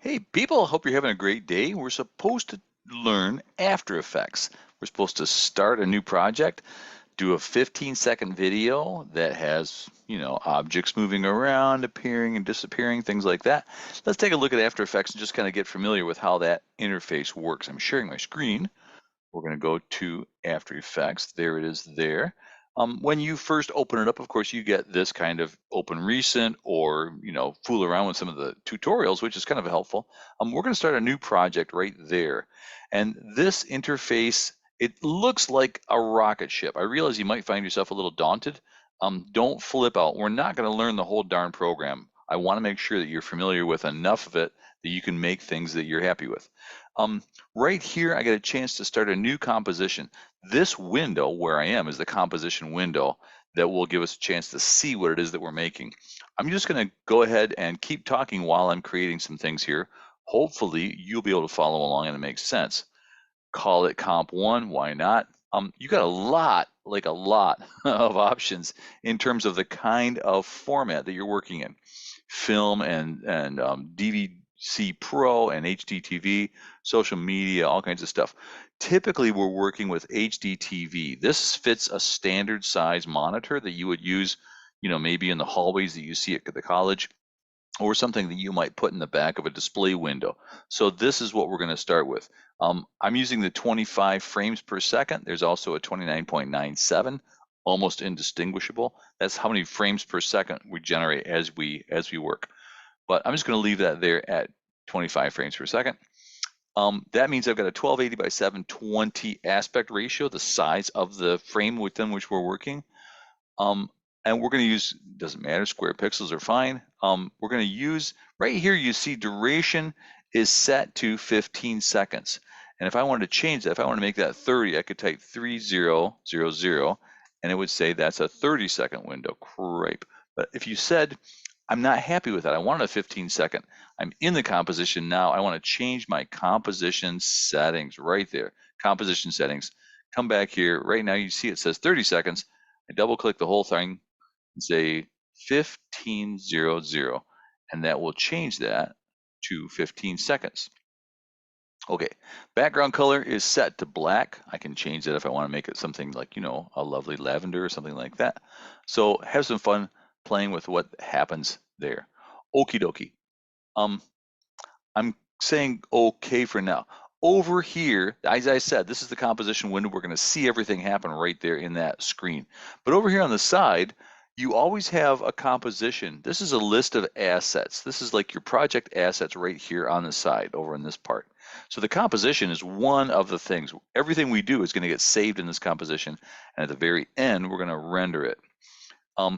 Hey, people, hope you're having a great day. We're supposed to learn After Effects. We're supposed to start a new project, do a 15-second video that has, objects moving around, appearing and disappearing, things like that. Let's take a look at After Effects and just kind of get familiar with how that interface works. I'm sharing my screen. We're going to go to After Effects. There it is there. When you first open it up, of course, you get this kind of open recent or, fool around with some of the tutorials, which is kind of helpful. We're going to start a new project right there. And this interface, it looks like a rocket ship. I realize you might find yourself a little daunted. Don't flip out. We're not going to learn the whole darn program. I want to make sure that you're familiar with enough of it that you can make things that you're happy with. Right here, I get a chance to start a new composition. This window where I am is the composition window that will give us a chance to see what it is that we're making. I'm just going to go ahead and keep talking while I'm creating some things here. Hopefully, you'll be able to follow along and it makes sense. Call it Comp 1, why not? You got a lot of options in terms of the kind of format that you're working in. Film and DVC Pro and HDTV, social media, all kinds of stuff. Typically, we're working with HDTV. This fits a standard size monitor that you would use, maybe in the hallways that you see at the college, or something that you might put in the back of a display window. So this is what we're going to start with. I'm using the 25 frames per second. There's also a 29.97, almost indistinguishable. That's how many frames per second we generate as we work. But I'm just going to leave that there at 25 frames per second. That means I've got a 1280 by 720 aspect ratio, the size of the frame within which we're working. And we're going to use, doesn't matter, square pixels are fine. We're going to use, right here you see duration is set to 15 seconds. And if I wanted to change that, if I want to make that 30, I could type 3000, and it would say that's a 30-second window. Great. But if you said, I'm not happy with that, I wanted a 15-second, I'm in the composition now, I want to change my composition settings right there. Composition settings. Come back here. Right now you see it says 30 seconds. I double click the whole thing and say 1500, and that will change that to 15 seconds. Okay, background color is set to black. I can change that if I want to make it something like, a lovely lavender or something like that. So have some fun playing with what happens there. Okie dokie. I'm saying okay for now. Over here, as I said, this is the composition window. We're going to see everything happen right there in that screen. But over here on the side, you always have a composition. This is a list of assets. This is like your project assets right here on the side over in this part. So the composition is one of the things. Everything we do is going to get saved in this composition. And at the very end, we're going to render it.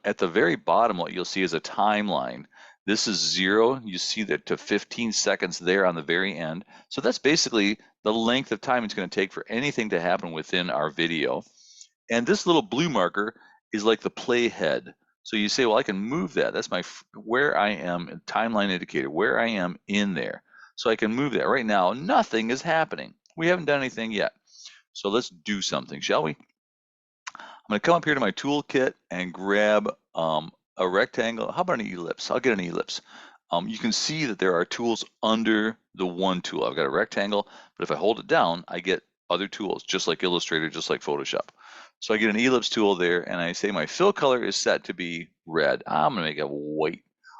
At the very bottom, what you'll see is a timeline. This is 0. You see that to 15 seconds there on the very end. So that's basically the length of time it's going to take for anything to happen within our video. And this little blue marker is like the playhead. So you say, well, I can move that. That's my where I am, timeline indicator, where I am in there. So I can move that. Right now, nothing is happening. We haven't done anything yet. So let's do something, shall we? I'm going to come up here to my toolkit and grab a rectangle. How about an ellipse? I'll get an ellipse. You can see that there are tools under the one tool. I've got a rectangle, but if I hold it down, I get other tools, just like Illustrator, just like Photoshop. So I get an ellipse tool there, and I say my fill color is set to be red. I'm going to make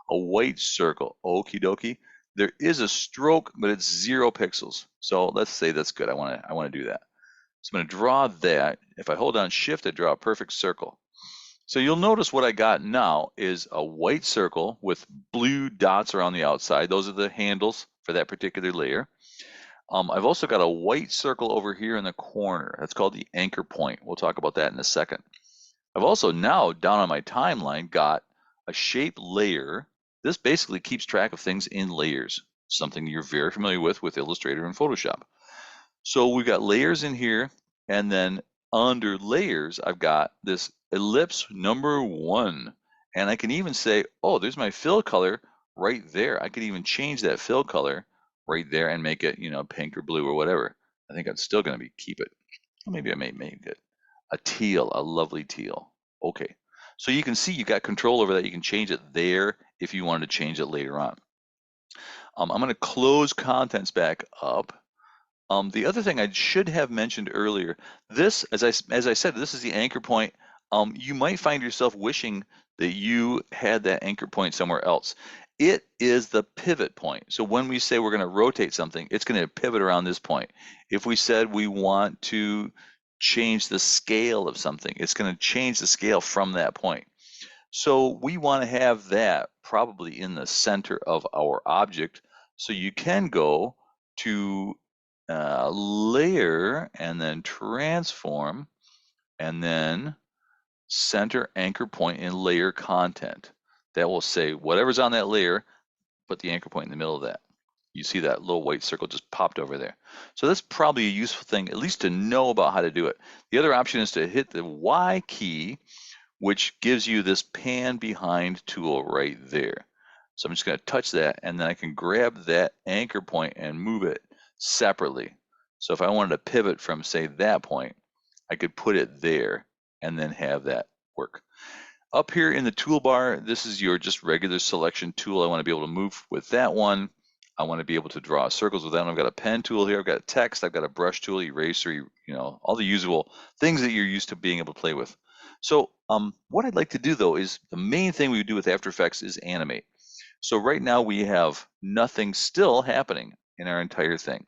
a white circle. Okie dokie. There is a stroke, but it's 0 pixels. So let's say that's good. I want to do that. So I'm going to draw that. If I hold down Shift, I draw a perfect circle. So you'll notice what I got now is a white circle with blue dots around the outside. Those are the handles for that particular layer. I've also got a white circle over here in the corner. That's called the anchor point. We'll talk about that in a second. I've also now, down on my timeline, got a shape layer. This basically keeps track of things in layers, something you're very familiar with Illustrator and Photoshop. So we've got layers in here, and then under layers, I've got this ellipse number 1. And I can even say, oh, there's my fill color right there. I could even change that fill color right there and make it, pink or blue or whatever. I think I'm still going to keep it. Maybe I may make it a teal, a lovely teal. Okay. So you can see you got control over that. You can change it there if you wanted to change it later on. I'm going to close contents back up. The other thing I should have mentioned earlier, this, as I said, this is the anchor point. You might find yourself wishing that you had that anchor point somewhere else. It is the pivot point. So when we say we're going to rotate something, it's going to pivot around this point. If we said we want to change the scale of something, it's going to change the scale from that point. So we want to have that probably in the center of our object. So you can go to layer and then transform and then center anchor point in layer content. That will say whatever's on that layer, put the anchor point in the middle of that. You see that little white circle just popped over there. So that's probably a useful thing, at least to know about how to do it. The other option is to hit the Y key, which gives you this pan behind tool right there. So I'm just going to touch that, and then I can grab that anchor point and move it separately. So if I wanted to pivot from, say, that point, I could put it there and then have that work. Up here in the toolbar, this is your just regular selection tool. I want to be able to move with that one. I want to be able to draw circles with that one. I've got a pen tool here. I've got text. I've got a brush tool, eraser, all the usual things that you're used to being able to play with. So what I'd like to do, though, is the main thing we do with After Effects is animate. So right now we have nothing still happening in our entire thing.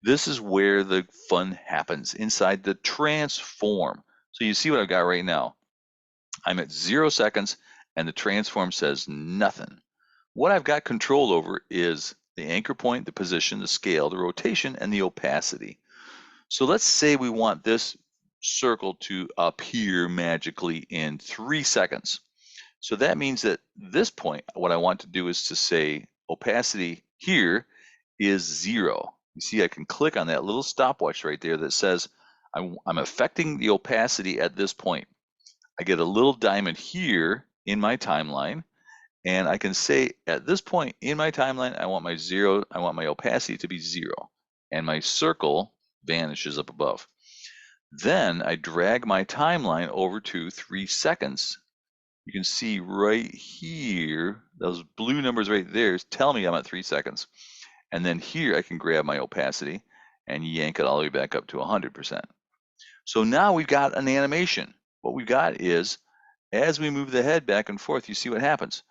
This is where the fun happens, inside the transform. So you see what I've got right now. I'm at 0 seconds, and the transform says nothing. What I've got control over is the anchor point, the position, the scale, the rotation, and the opacity. So let's say we want this circle to appear magically in 3 seconds. So that means that this point, what I want to do is to say opacity here is 0. You see, I can click on that little stopwatch right there that says I'm affecting the opacity at this point. I get a little diamond here in my timeline, and I can say at this point in my timeline, I want my opacity to be 0, and my circle vanishes up above. Then I drag my timeline over to 3 seconds. You can see right here, those blue numbers right there tell me I'm at 3 seconds. And then here I can grab my opacity and yank it all the way back up to 100%. So now we've got an animation. What we've got is, as we move the head back and forth, you see what happens.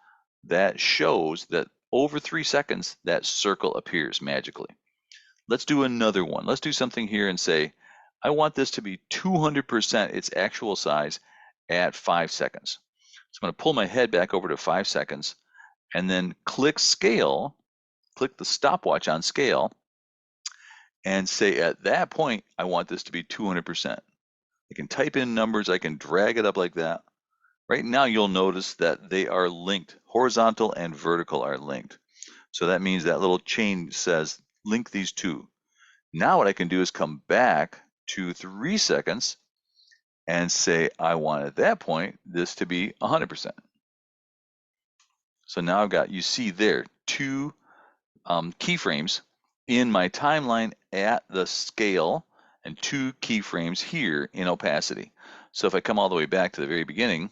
That shows that over 3 seconds, that circle appears magically. Let's do another one. Let's do something here and say, I want this to be 200% its actual size at 5 seconds. So I'm going to pull my head back over to 5 seconds and then click scale, click the stopwatch on scale, and say at that point, I want this to be 200%. I can type in numbers, I can drag it up like that. Right now, you'll notice that they are linked. Horizontal and vertical are linked. So that means that little chain says link these two. Now what I can do is come back to 3 seconds and say I want at that point this to be 100%. So now I've got, you see there, 2 keyframes in my timeline at the scale and 2 keyframes here in opacity. So if I come all the way back to the very beginning,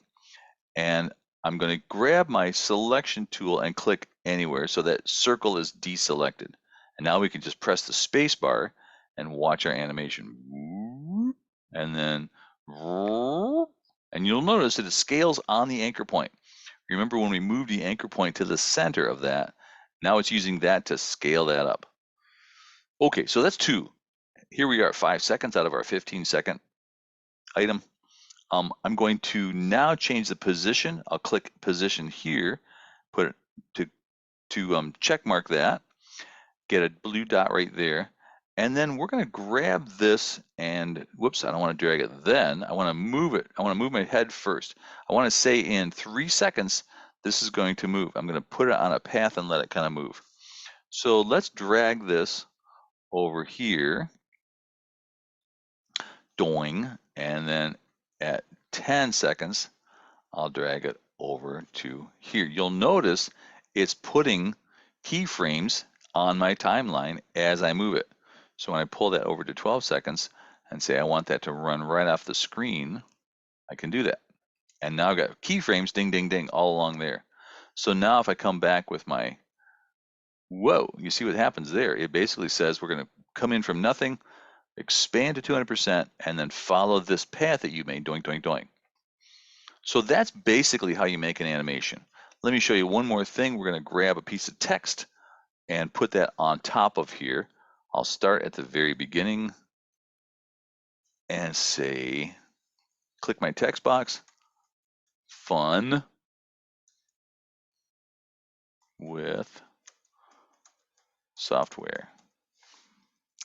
and I'm going to grab my selection tool and click anywhere so that circle is deselected. And now we can just press the space bar and watch our animation. And then, and you'll notice that it scales on the anchor point. Remember when we moved the anchor point to the center of that, now it's using that to scale that up. Okay, so that's 2. Here we are at 5 seconds out of our 15-second item. I'm going to now change the position. I'll click position here, put it to check mark that, get a blue dot right there, and then we're going to grab this and, whoops, I don't want to drag it then. I want to move it. I want to move my head first. I want to say in 3 seconds, this is going to move. I'm going to put it on a path and let it kind of move. So let's drag this over here, doing, and then at 10 seconds, I'll drag it over to here. You'll notice it's putting keyframes on my timeline as I move it. So when I pull that over to 12 seconds and say I want that to run right off the screen, I can do that. And now I've got keyframes, ding, ding, ding, all along there. So now if I come back with my whoa, you see what happens there? It basically says we're going to come in from nothing, expand to 200%, and then follow this path that you made, doink, doink, doink. So that's basically how you make an animation. Let me show you one more thing. We're going to grab a piece of text and put that on top of here. I'll start at the very beginning and say, click my text box, fun with software.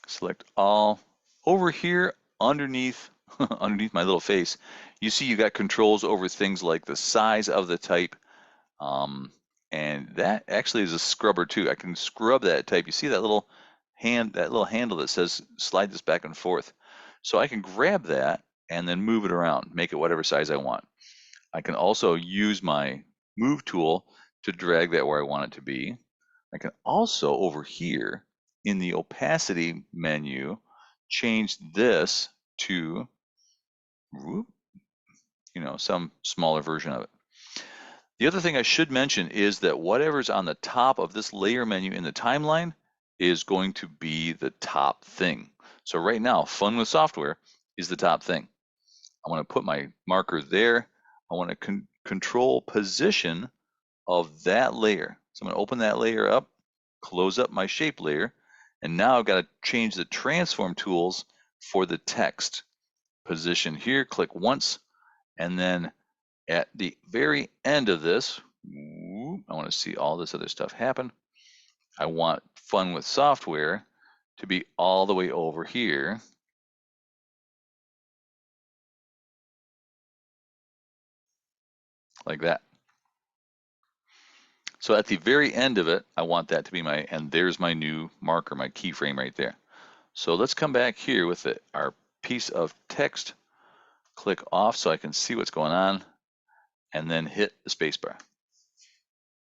Select all. Over here underneath underneath my little face, you see you got controls over things like the size of the type, and that actually is a scrubber too. I can scrub that type. You see that little handle that says slide this back and forth. So I can grab that and then move it around, make it whatever size I want. I can also use my move tool to drag that where I want it to be. I can also over here in the opacity menu change this to, some smaller version of it. The other thing I should mention is that whatever's on the top of this layer menu in the timeline is going to be the top thing. So right now, Fun with Software is the top thing. I want to put my marker there. I want to control position of that layer. So I'm going to open that layer up, close up my shape layer, and now I've got to change the transform tools for the text. Position here, click once, and then at the very end of this, I want to see all this other stuff happen. I want Fun with Software to be all the way over here. Like that. So at the very end of it, I want that to be and there's my new marker, my keyframe right there. So let's come back here with our piece of text, click off so I can see what's going on, and then hit the spacebar.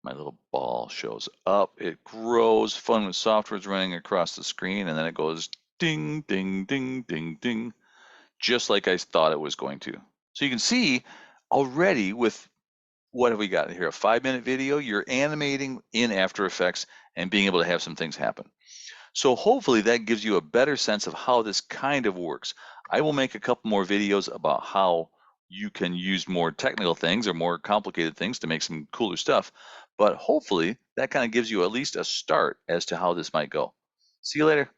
My little ball shows up, it grows, Fun with Software is running across the screen, and then it goes ding, ding, ding, ding, ding, just like I thought it was going to. So you can see already with, what have we got here? A 5-minute video, you're animating in After Effects and being able to have some things happen. So hopefully that gives you a better sense of how this kind of works. I will make a couple more videos about how you can use more technical things or more complicated things to make some cooler stuff. But hopefully that kind of gives you at least a start as to how this might go. See you later.